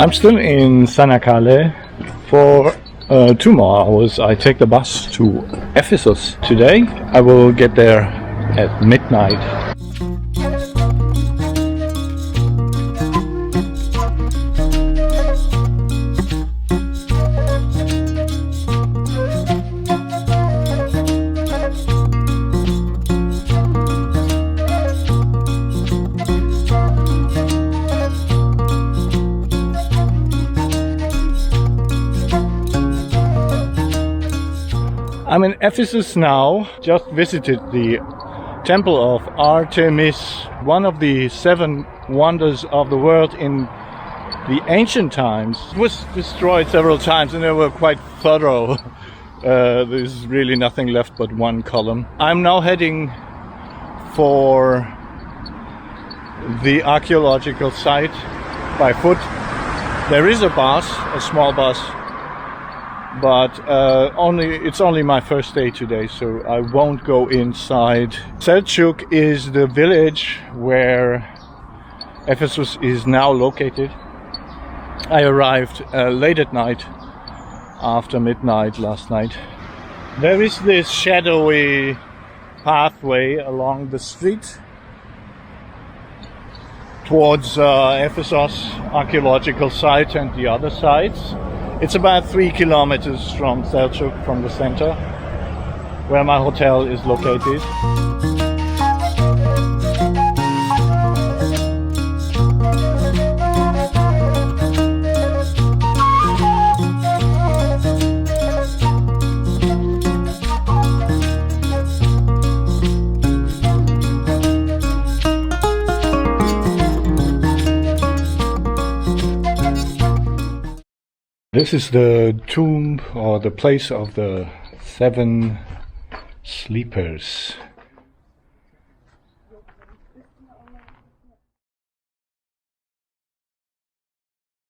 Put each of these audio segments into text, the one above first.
I'm still in Sanakale. For 2 more hours I take the bus to Ephesus. Today I will get there at midnight. I'm in Ephesus now. Just visited the Temple of Artemis, one of the 7 wonders of the world in the ancient times. It was destroyed several times and they were quite thorough. There's really nothing left but one column. I'm now heading for the archaeological site by foot. There is a bus, a small bus, but it's only my first day today, so I won't go inside. Selcuk is the village where Ephesus is now located. I arrived late at night, after midnight last night. There is this shadowy pathway along the street towards Ephesus Archeological Site and the other sites. It's about 3 kilometers from Selcuk, from the center, where my hotel is located. This is the tomb or the place of the 7 sleepers.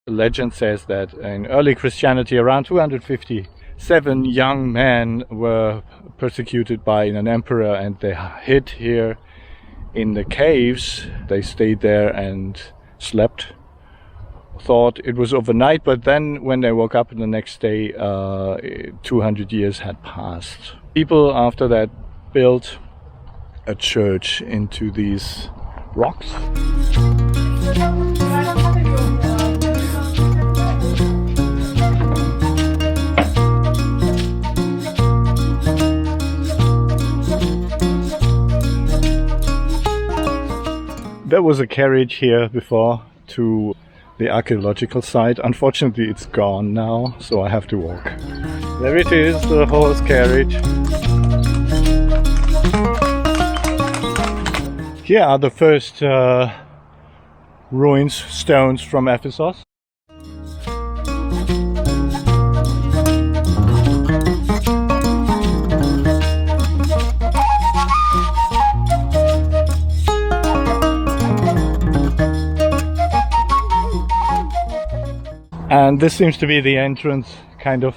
The legend says that in early Christianity around 257 young men were persecuted by an emperor and they hid here in the caves. They stayed there and slept. Thought it was overnight, but then when they woke up the next day, 200 years had passed. People after that built a church into these rocks. There was a carriage here before to the archaeological site. Unfortunately it's gone now, so I have to walk. There it is, the horse carriage. Here are the first ruins, stones from Ephesus. And this seems to be the entrance, kind of.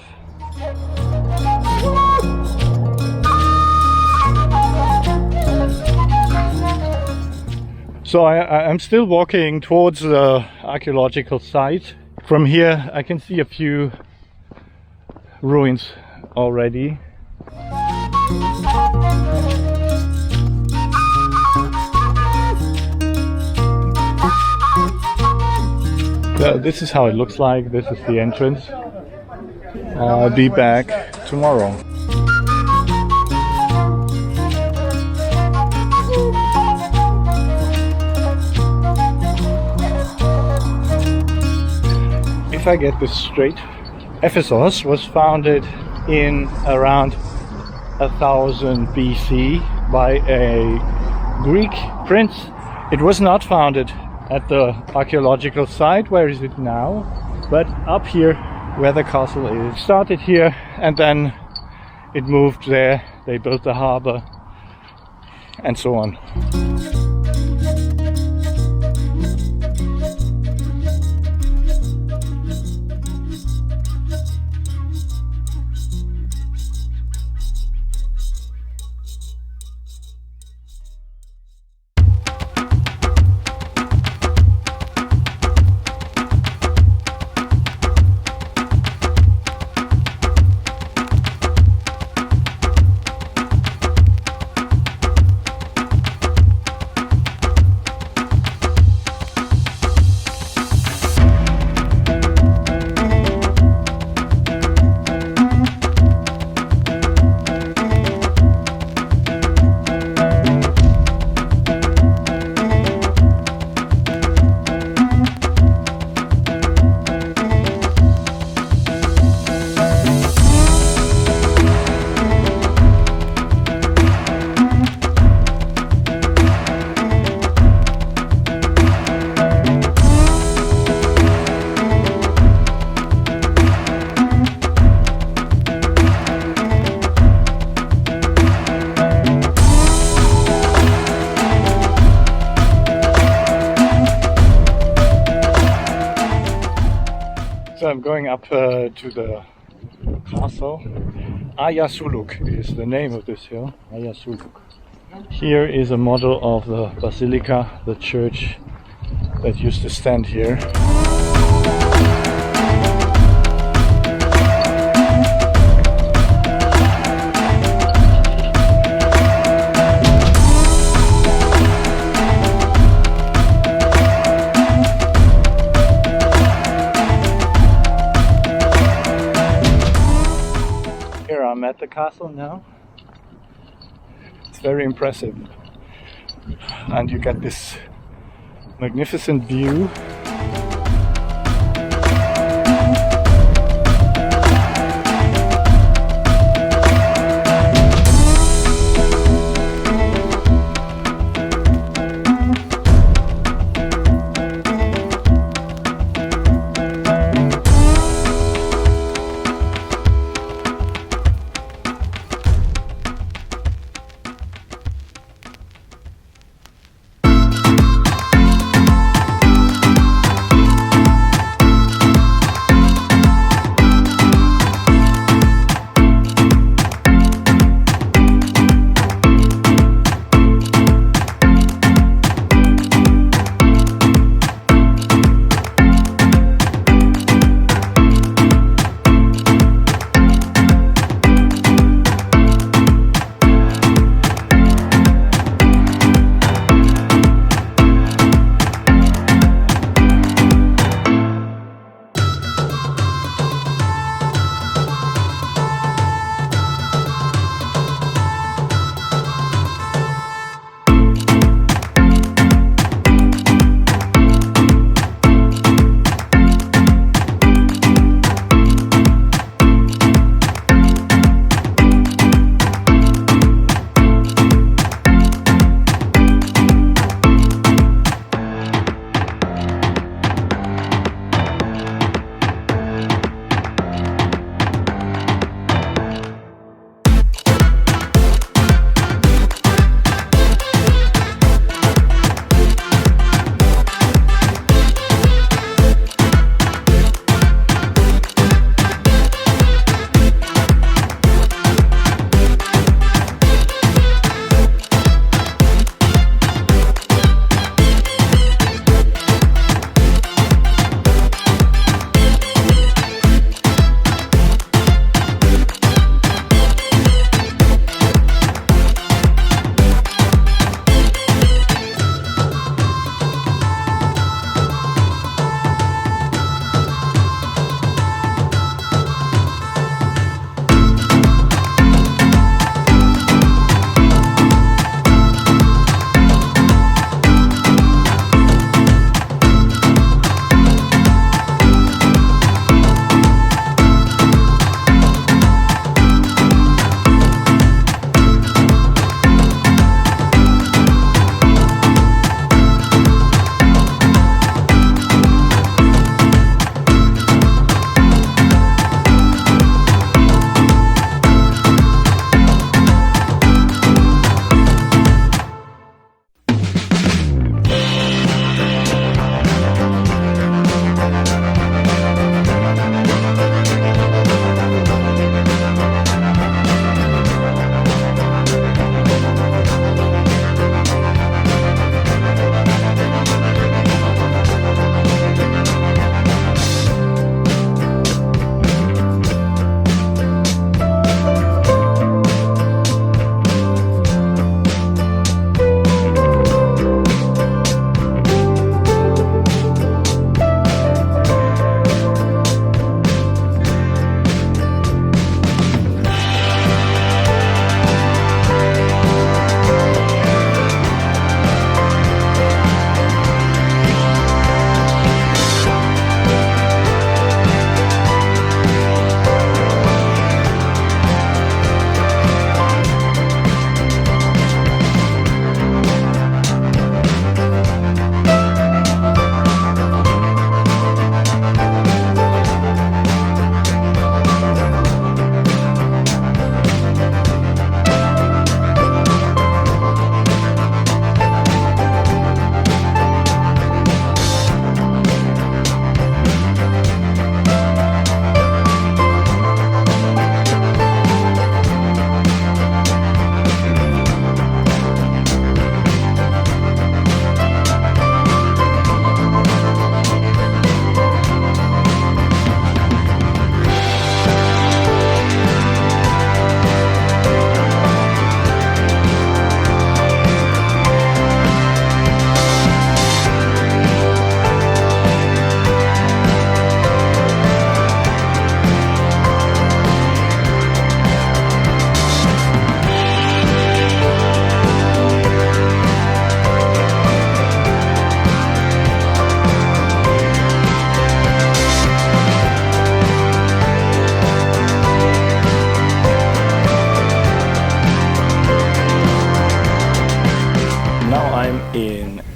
So I'm still walking towards the archaeological site. From here I can see a few ruins already. This is how it looks like. This is the entrance. I'll be back tomorrow. If I get this straight, Ephesus was founded in around 1000 BC by a Greek prince. It was not founded at the archaeological site. Where is it now? But up here where the castle is. Started here and then it moved there. They built the harbor and so on. I'm going up to the castle. Ayasuluk is the name of this hill. Ayasuluk. Here is a model of the basilica, the church that used to stand here. Here I'm at the castle now. It's very impressive, and you get this magnificent view.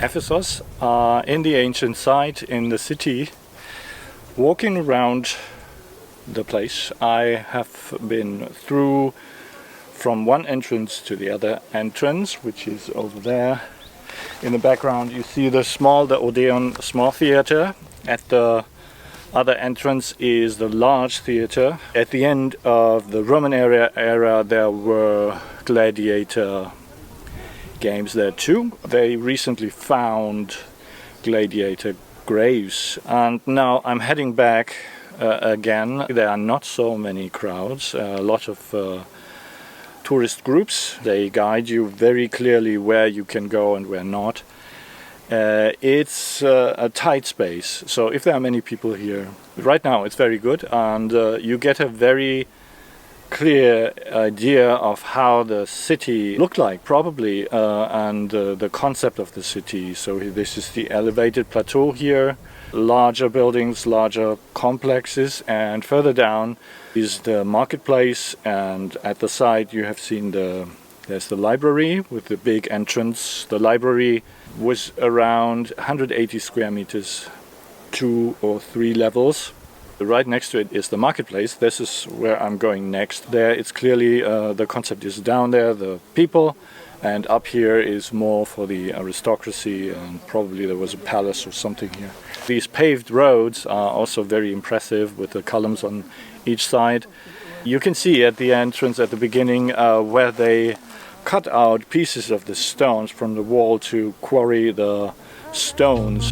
Ephesus, in the ancient site in the city. Walking around the place, I have been through from one entrance to the other entrance, which is over there. In the background you see the Odeon small theater. At the other entrance is the large theater. At the end of the Roman era there were gladiator games there too. They recently found gladiator graves, and now I'm heading back again. There are not so many crowds, a lot of tourist groups. They guide you very clearly where you can go and where not. It's a tight space, so if there are many people here right now it's very good, and you get a very clear idea of how the city looked like probably, and the concept of the city. So this is the elevated plateau here, larger buildings, larger complexes, and further down is the marketplace, and at the side you have seen there's the library with the big entrance. The library was around 180 square meters, 2 or 3 levels. Right next to it is the marketplace. This is where I'm going next. There it's clearly the concept is down there, the people, and up here is more for the aristocracy, and probably there was a palace or something here. These paved roads are also very impressive with the columns on each side. You can see at the entrance at the beginning where they cut out pieces of the stones from the wall to quarry the stones.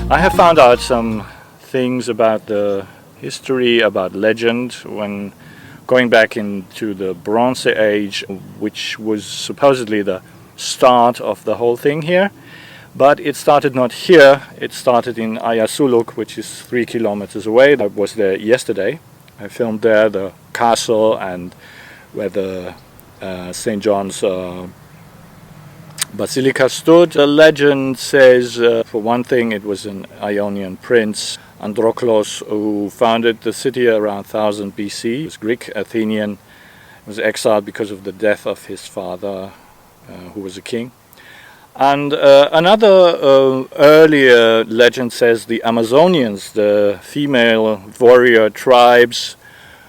I have found out some things about the history, about legend, when going back into the Bronze Age, which was supposedly the start of the whole thing here. But it started not here, it started in Ayasuluk, which is 3 kilometers away. I was there yesterday. I filmed there the castle and where the St. John's Basilica stood. The legend says, for one thing, it was an Ionian prince, Androclos, who founded the city around 1000 BC. He was Greek, Athenian, was exiled because of the death of his father, who was a king. And another earlier legend says the Amazonians, the female warrior tribes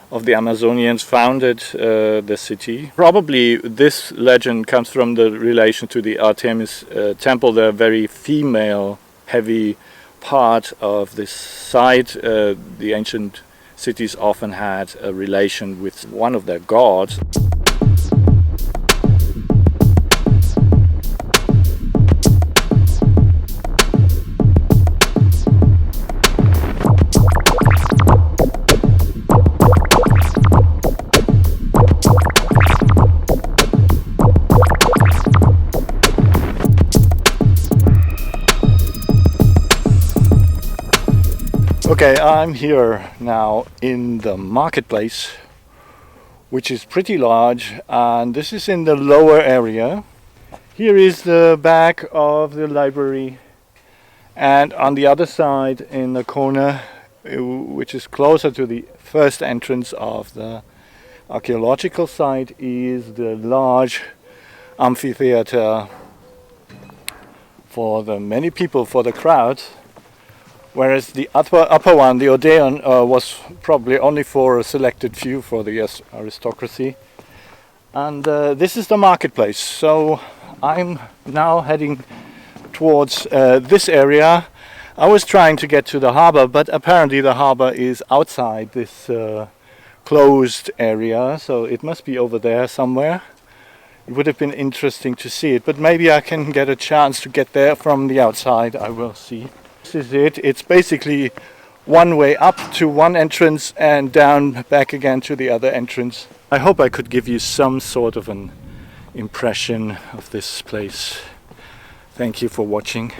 of the Amazonians, founded the city. Probably this legend comes from the relation to the Artemis temple, the very female heavy part of this site. The ancient cities often had a relation with one of their gods. Okay, I'm here now in the marketplace, which is pretty large, and this is in the lower area. Here is the back of the library, and on the other side in the corner, which is closer to the first entrance of the archaeological site, is the large amphitheater for the many people, for the crowd. Whereas the upper one, the Odeon, was probably only for a selected few, for the aristocracy. And this is the marketplace. So I'm now heading towards this area. I was trying to get to the harbor, but apparently the harbor is outside this closed area, so it must be over there somewhere. It would have been interesting to see it, but maybe I can get a chance to get there from the outside. I will see. This is it. It's basically one way up to one entrance and down back again to the other entrance. I hope I could give you some sort of an impression of this place. Thank you for watching.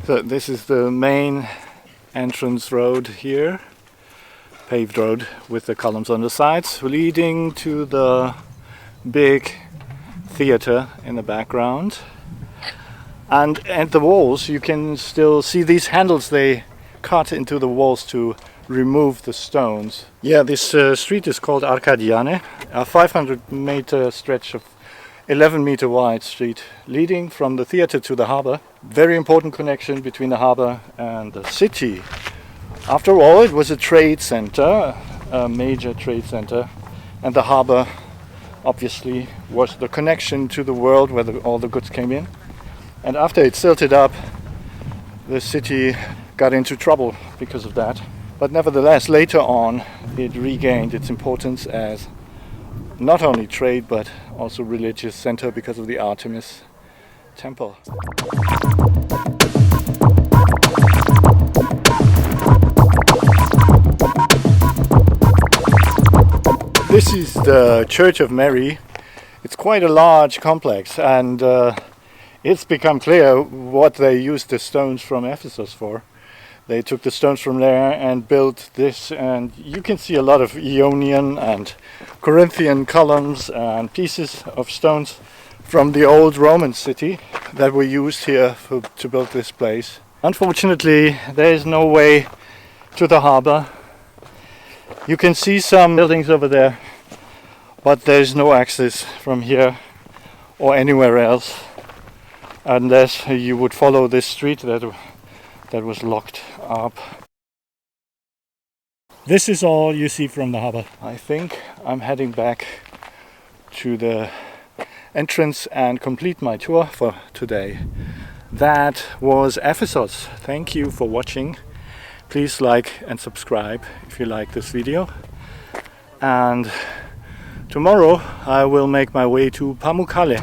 So this is the main entrance road here, paved road with the columns on the sides, leading to the big theater in the background. And at the walls you can still see these handles they cut into the walls to remove the stones. Yeah, this street is called Arcadiane, a 500-meter stretch of 11-meter wide street leading from the theater to the harbor. Very important connection between the harbor and the city. After all, it was a trade center, a major trade center, and the harbor obviously was the connection to the world where all the goods came in. And after it silted up, the city got into trouble because of that. But nevertheless, later on, it regained its importance as not only trade but also religious center because of the Artemis temple. This is the Church of Mary. It's quite a large complex, and it's become clear what they used the stones from Ephesus for. They took the stones from there and built this, and you can see a lot of Ionian and Corinthian columns and pieces of stones from the old Roman city that were used here to build this place. Unfortunately, there is no way to the harbor. You can see some buildings over there, but there is no access from here or anywhere else unless you would follow this street that was locked up. This is all you see from the harbor. I think I'm heading back to the entrance and complete my tour for today. That was Ephesus. Thank you for watching. Please like and subscribe if you like this video. And tomorrow I will make my way to Pamukkale.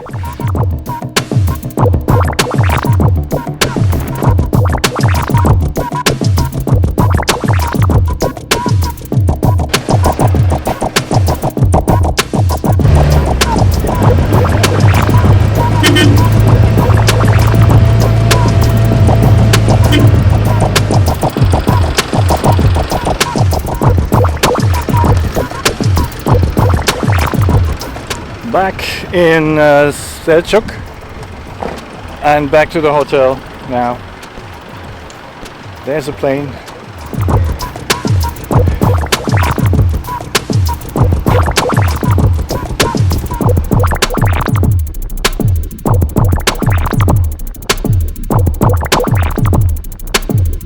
Back in Selcuk and back to the hotel now. There's a plane.